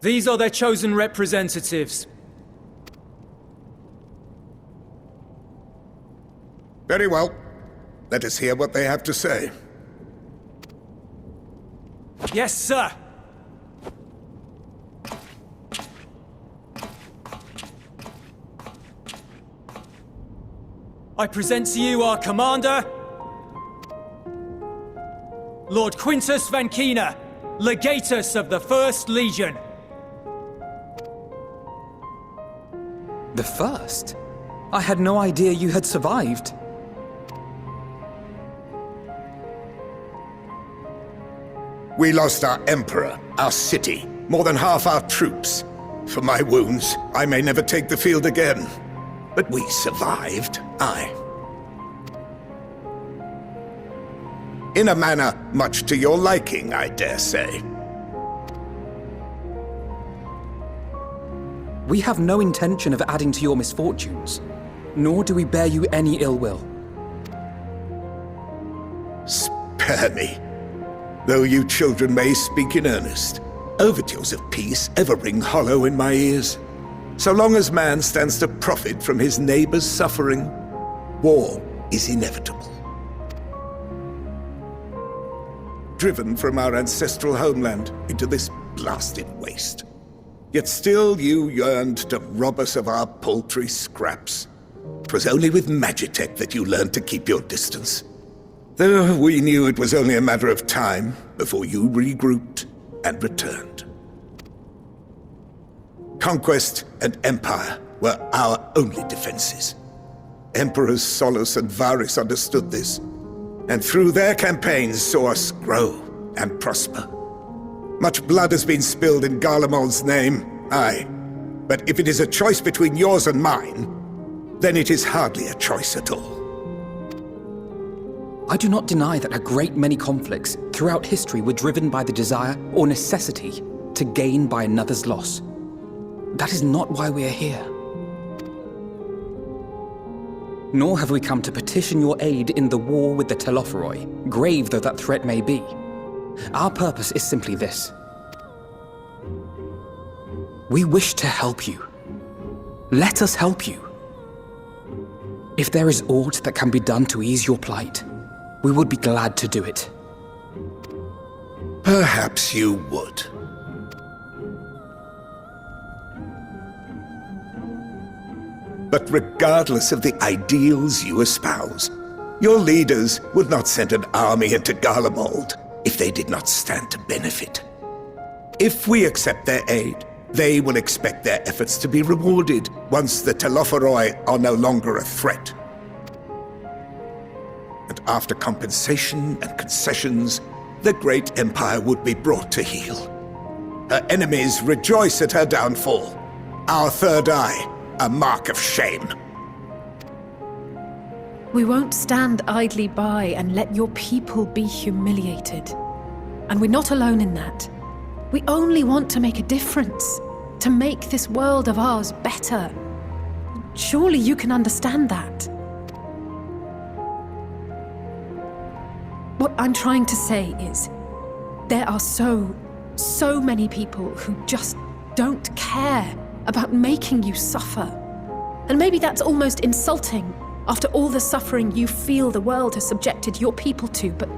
These are their chosen representatives. Very well. Let us hear what they have to say. Yes, sir! I present to you our commander, Lord Quintus Van Kina, Legatus of the First Legion. The First? I had no idea you had survived. We lost our Emperor, our city, more than half our troops. For my wounds, I may never take the field again. But we survived, aye. In a manner much to your liking, I dare say. We have no intention of adding to your misfortunes, nor do we bear you any ill will. Spare me. Though you children may speak in earnest, overtures of peace ever ring hollow in my ears. So long as man stands to profit from his neighbor's suffering, war is inevitable. Driven from our ancestral homeland into this blasted waste. Yet still you yearned to rob us of our paltry scraps. 'Twas only with Magitech that you learned to keep your distance. Though we knew it was only a matter of time before you regrouped and returned. Conquest and empire were our only defenses. Emperors Solus and Varus understood this, and through their campaigns saw us grow and prosper. Much blood has been spilled in Garlemald's name, aye. But if it is a choice between yours and mine, then it is hardly a choice at all. I do not deny that a great many conflicts throughout history were driven by the desire or necessity to gain by another's loss. That is not why we are here. Nor have we come to petition your aid in the war with the Telophoroi, grave though that threat may be. Our purpose is simply this. We wish to help you. Let us help you. If there is aught that can be done to ease your plight, we would be glad to do it. Perhaps you would. But regardless of the ideals you espouse, your leaders would not send an army into Garlemald if they did not stand to benefit. If we accept their aid, they will expect their efforts to be rewarded once the Telophoroi are no longer a threat. And after compensation and concessions, the great empire would be brought to heel. Her enemies rejoice at her downfall. Our third eye, a mark of shame. We won't stand idly by and let your people be humiliated. And we're not alone in that. We only want to make a difference, to make this world of ours better. Surely you can understand that. What I'm trying to say is, there are so many people who just don't care about making you suffer. And maybe that's almost insulting after all the suffering you feel the world has subjected your people to, but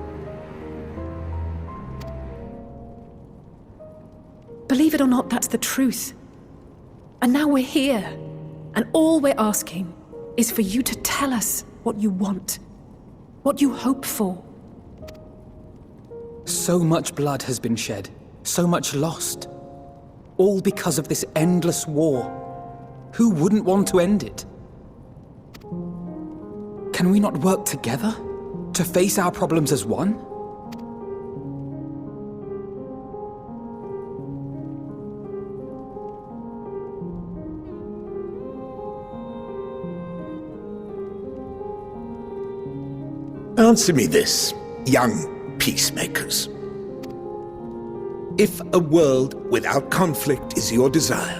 believe it or not, that's the truth. And now we're here, and all we're asking is for you to tell us what you want, what you hope for. So much blood has been shed, so much lost. All because of this endless war. Who wouldn't want to end it? Can we not work together to face our problems as one? Answer me this, young peacemakers. If a world without conflict is your desire,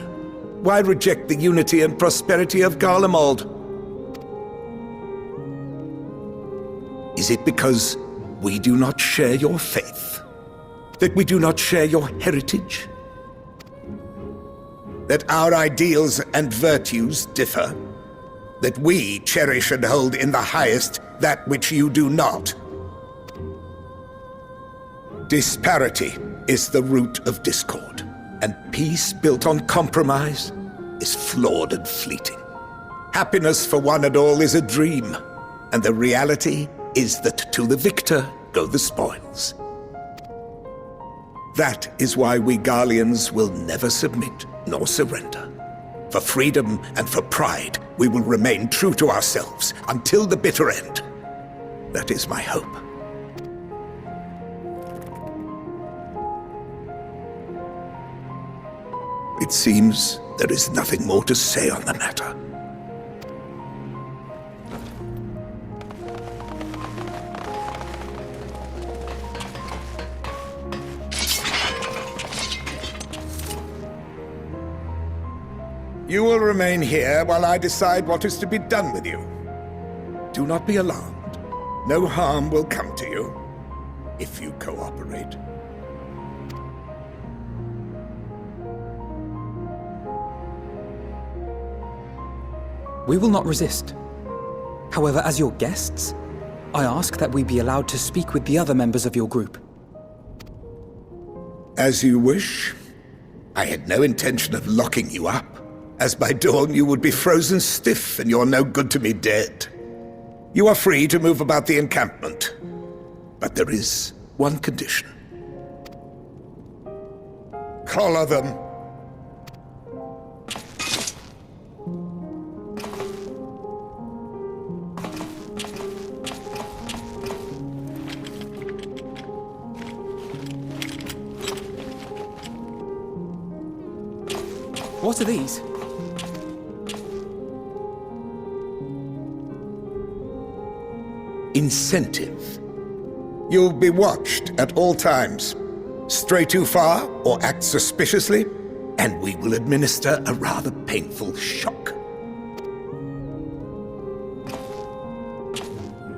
why reject the unity and prosperity of Garlemald? Is it because we do not share your faith? That we do not share your heritage? that our ideals and virtues differ, that we cherish and hold in the highest that which you do not. Disparity is the root of discord, and peace built on compromise is flawed and fleeting. Happiness for one and all is a dream, and the reality is that to the victor go the spoils. That is why we Garleans will never submit nor surrender. For freedom and for pride, we will remain true to ourselves until the bitter end. That is my hope. It seems there is nothing more to say on the matter. You will remain here while I decide what is to be done with you. Do not be alarmed. No harm will come to you if you cooperate. We will not resist. However, as your guests, I ask that we be allowed to speak with the other members of your group. As you wish. I had no intention of locking you up, as by dawn you would be frozen stiff and you're no good to me dead. You are free to move about the encampment, but there is one condition. Collar them. What are these? Incentive. You'll be watched at all times. Stray too far or act suspiciously, and we will administer a rather painful shock.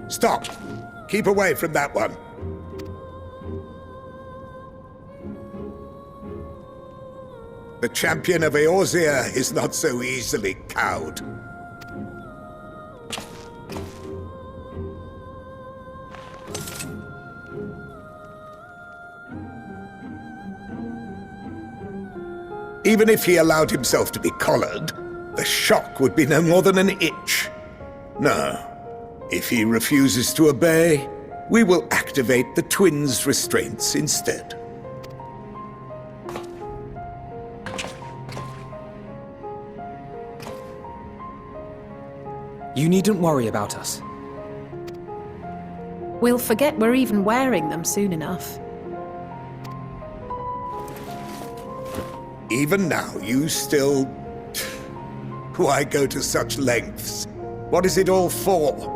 Stop! Keep away from that one. The champion of Eorzea is not so easily cowed. Even if he allowed himself to be collared, the shock would be no more than an itch. No. If he refuses to obey, we will activate the twins' restraints instead. You needn't worry about us. We'll forget we're even wearing them soon enough. Even now, you still... Why go to such lengths? What is it all for?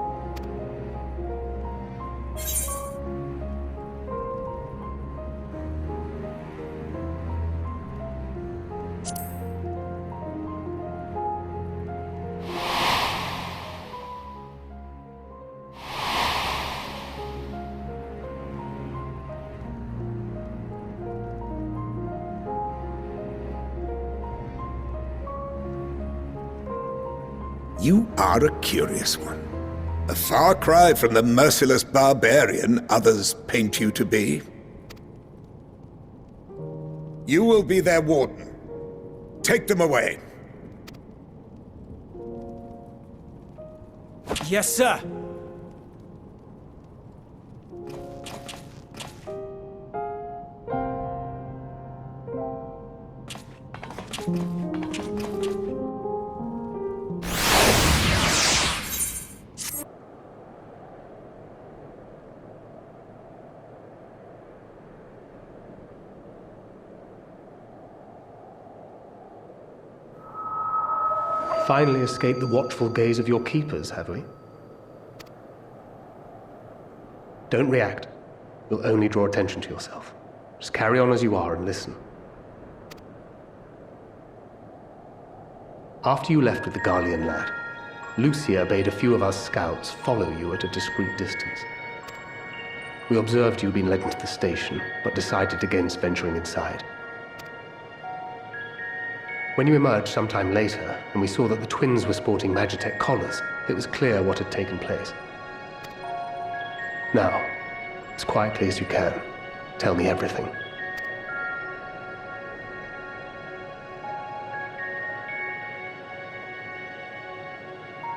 You are a curious one. A far cry from the merciless barbarian others paint you to be. You will be their warden. Take them away. Yes, sir. Finally escaped the watchful gaze of your keepers, have we? Don't react. You'll only draw attention to yourself. Just carry on as you are and listen. After you left with the Garlean lad, Lucia bade a few of us scouts follow you at a discreet distance. We observed you had been led into the station, but decided against venturing inside. When you emerged sometime later, and we saw that the twins were sporting Magitech collars, it was clear what had taken place. Now, as quietly as you can, tell me everything.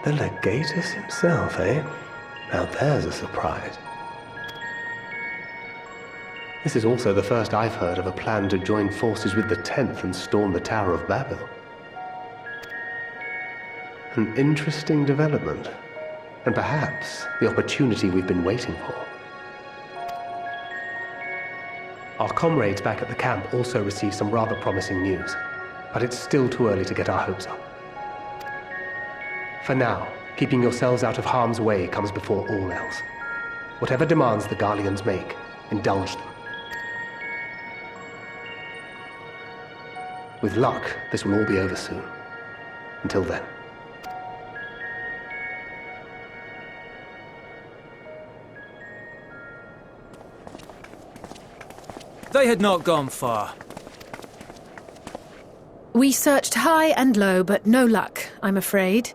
The Legatus himself, eh? Now there's a surprise. This is also the first I've heard of a plan to join forces with the 10th and storm the Tower of Babel. An interesting development, and perhaps the opportunity we've been waiting for. Our comrades back at the camp also received some rather promising news, but it's still too early to get our hopes up. For now, keeping yourselves out of harm's way comes before all else. Whatever demands the Garleans make, indulge them. With luck, this will all be over soon. Until then. They had not gone far. We searched high and low, but no luck, I'm afraid.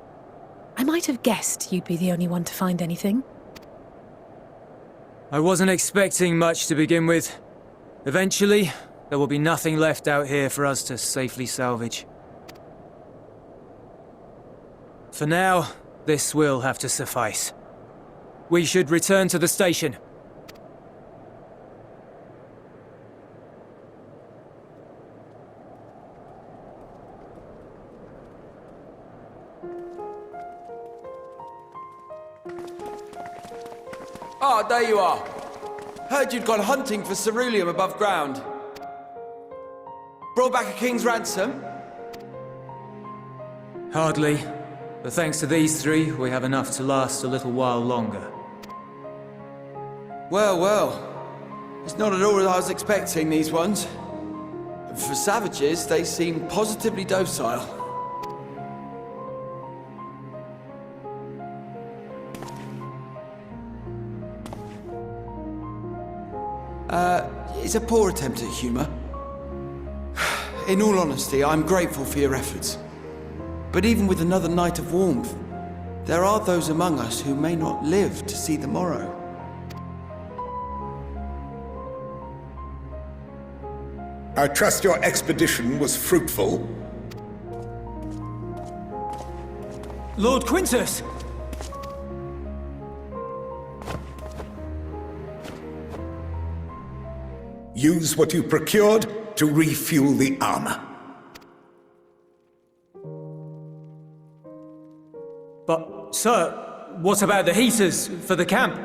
I might have guessed you'd be the only one to find anything. I wasn't expecting much to begin with. Eventually, there will be nothing left out here for us to safely salvage. For now, this will have to suffice. We should return to the station. Ah, there you are. Heard you'd gone hunting for ceruleum above ground. Brought back a king's ransom? Hardly. But thanks to these three, we have enough to last a little while longer. Well, well. It's not at all as I was expecting, these ones. For savages, they seem positively docile. It's a poor attempt at humor. In all honesty, I'm grateful for your efforts. But even with another night of warmth, there are those among us who may not live to see the morrow. I trust your expedition was fruitful. Lord Quintus! Use what you procured to refuel the armor. But, sir, what about the heaters for the camp?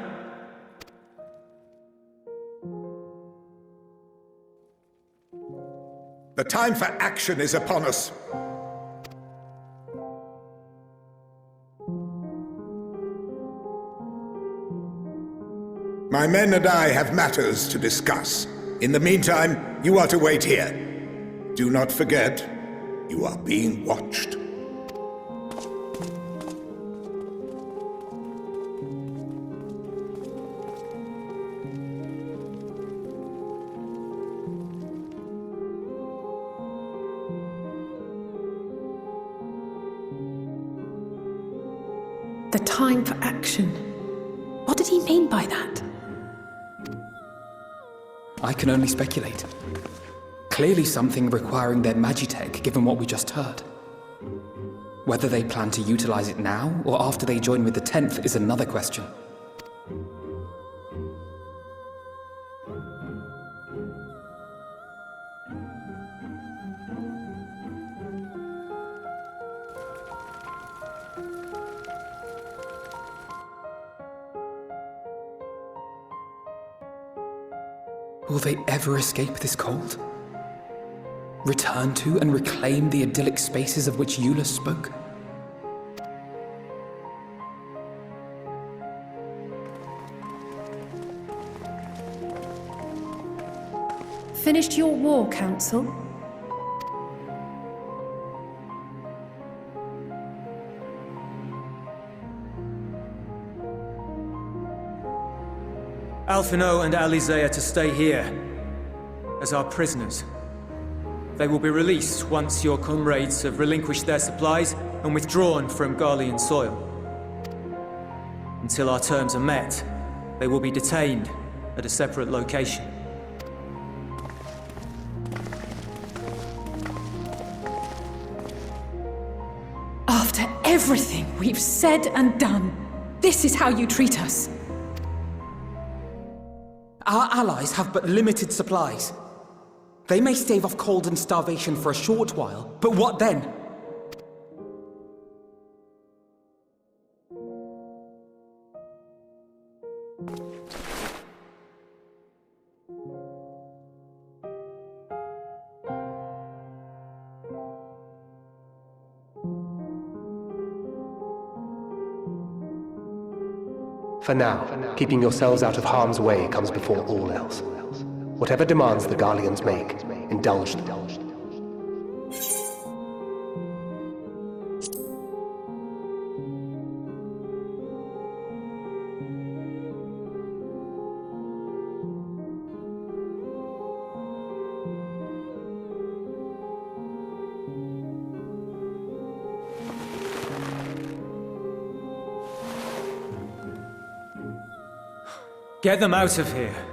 The time for action is upon us. My men and I have matters to discuss. In the meantime, you are to wait here. Do not forget, you are being watched. The time for action. What did he mean by that? I can only speculate. Clearly something requiring their magitech, given what we just heard. Whether they plan to utilize it now, or after they join with the 10th, is another question. Will they ever escape this cold? Return to and reclaim the idyllic spaces of which Eulus spoke? Finished your war, Council? Alphino and Alizé are to stay here, as our prisoners. They will be released once your comrades have relinquished their supplies and withdrawn from Garlean soil. Until our terms are met, they will be detained at a separate location. After everything we've said and done, this is how you treat us. Our allies have but limited supplies. They may stave off cold and starvation for a short while, but what then? For now, keeping yourselves out of harm's way comes before all else. Whatever demands the Garleans make, indulge them. Get them out of here.